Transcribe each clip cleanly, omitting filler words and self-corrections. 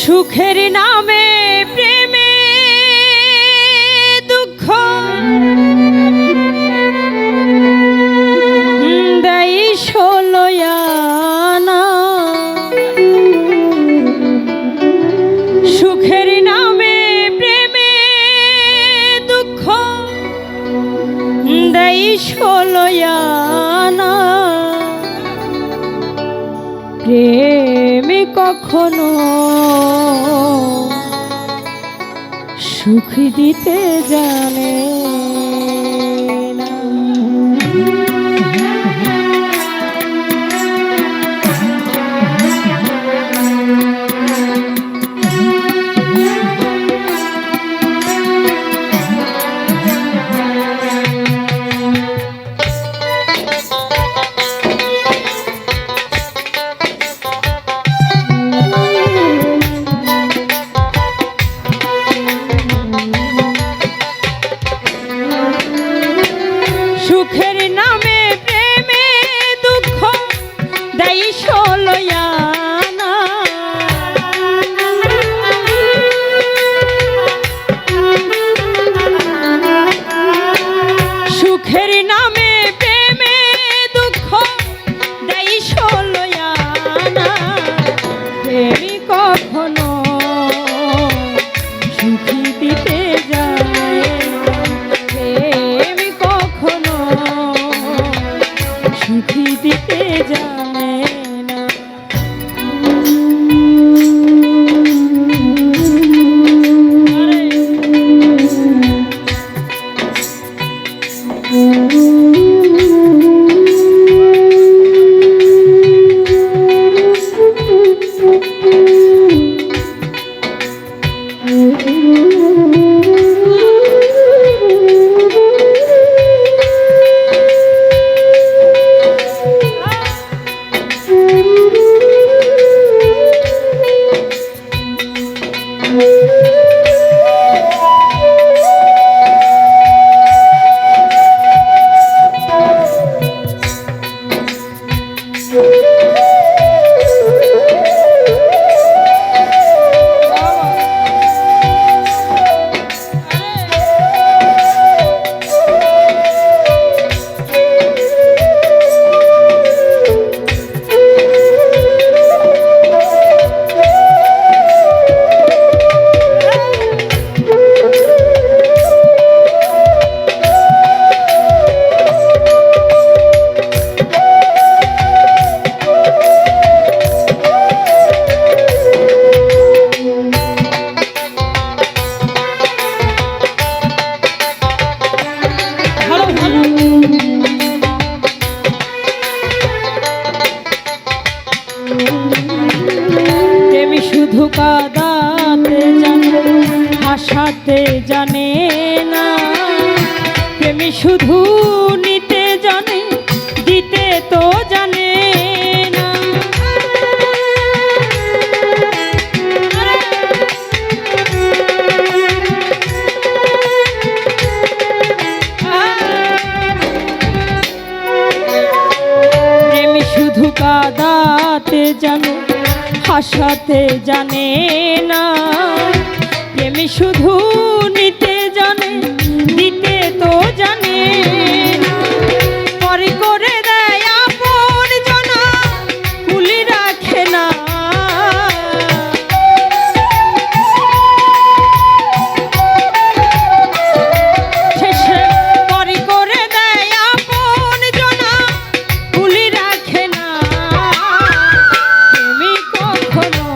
সুখের নামে প্রেমে দুঃখ দেয় ষোলয়ানা। সুখের নামে প্রেমে দুঃখ দেয় ষোলয়ানা। প্রেমে কখনো সুখ দিতে জানে না। সুখের নামে প্রেমে দুঃখ দেয় ষোলয়ানা। সুখের নামে প্রেমে দুঃখ দেয় ষোলয়ানা। প্রেমী কখনো সুখী দিতে জানে, প্রেমী কখনো সুখী দিতে জানে না। শুধু কাঁদাতে জানে, হাসাতে জানে না। প্রেমী শুধু নিতে জানে, দিতে তো জানে না। প্রেমী শুধু কাঁদাতে জানে, হাসাতে জানে না। প্রেমী শুধু নিতে জানে, দিতে তো জানে না। পরে করে দেয় আপন জনা, কুলি রাখে না। শেষে পরে করে দেয় আপন জনা, কুলি রাখে না। প্রেমী কখনো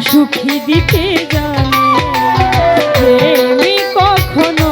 সুখী দিতে জানে, প্রেমী কখনো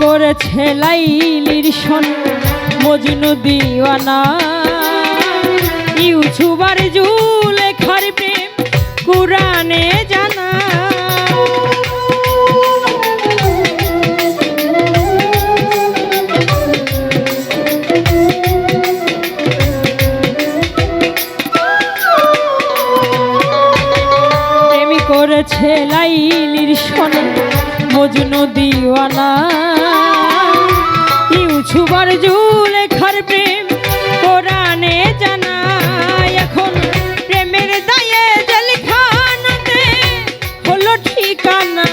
করেছে লাইলির সনে মজনু দিওয়ানা ইউসুফ আর জুলেখার প্রেম কুরআনে জানা করেছে লাইলির সনে মজনু দিওয়ানা ইউসুফ আর জুলেখার প্রেম কোরআনে জানা এখন প্রেমের দায়ে জেলখানাতে হলো ঠিকানা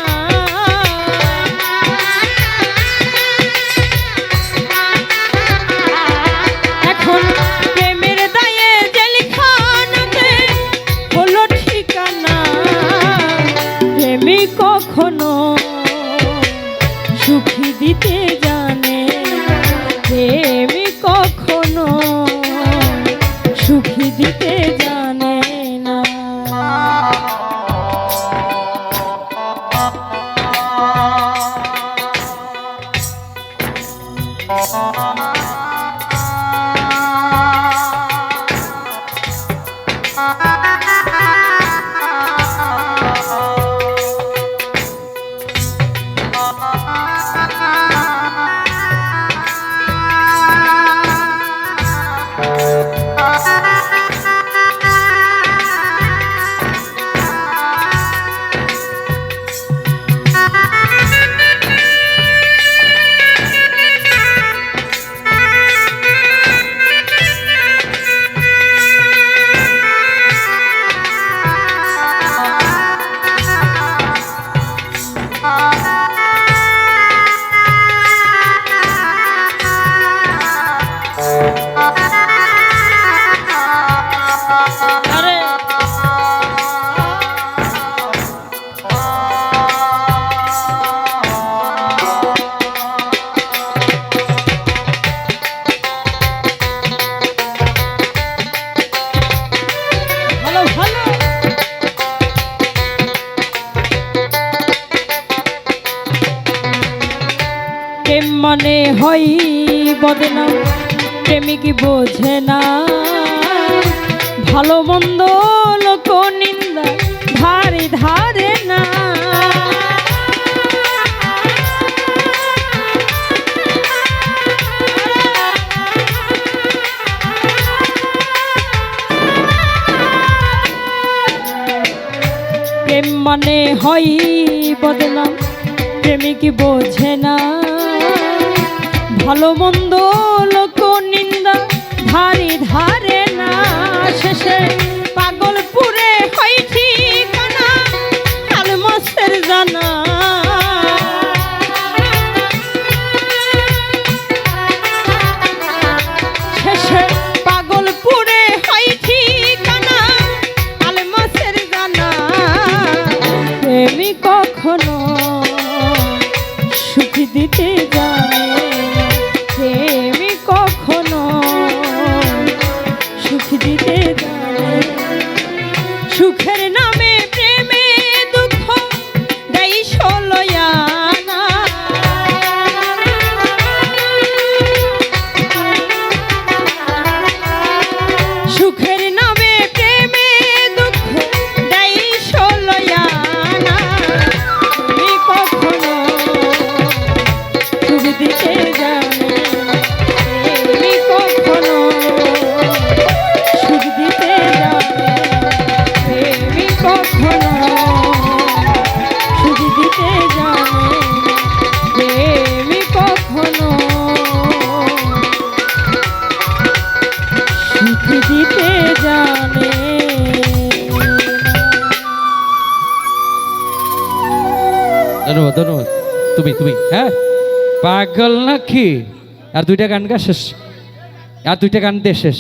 এখন প্রেমের দায়ে জেলখানাতে হলো ঠিকানা প্রেমী কখনো সুখী দিতে জানে প্রেমী কখনো সুখী দিতে জানে না প্রেম মানে হয় বদনাম প্রেমিক বোঝে না ভালো মন্দ লোক নিন্দা ধারে ধারে না প্রেম মানে হয় বদনাম প্রেমিক বোঝে না ভালো মন্দ লোক নিন্দা ধারে ধারে না শেষে পাগলপুরে হয় ঠিকানা আলমাসের জানা শেষে পাগলপুরে হয় ঠিকানা আলমাসের জানা প্রেমী কখনো সুখ দিতে জানে প্রেমী কখনো সুখ দিতে জানে সুখের নামে প্রেমে দুঃখ দেয় ষোলয়ানা সুখের নামে প্রেমে দুঃখ দেয় ষোলয়ানা তুমি কখনো সুখ দিতে জানে তুমি কখনো সুখ দিতে জানে তুমি কখনো সুখ দিতে জানে তুমি কখনো সুখ দিতে জানে ধন্যবাদ ধন্যবাদ তুমি তুমি হ্যাঁ পাগল নাকি আর দুইটা গান গা শেষ আর দুইটা গান দিয়ে শেষ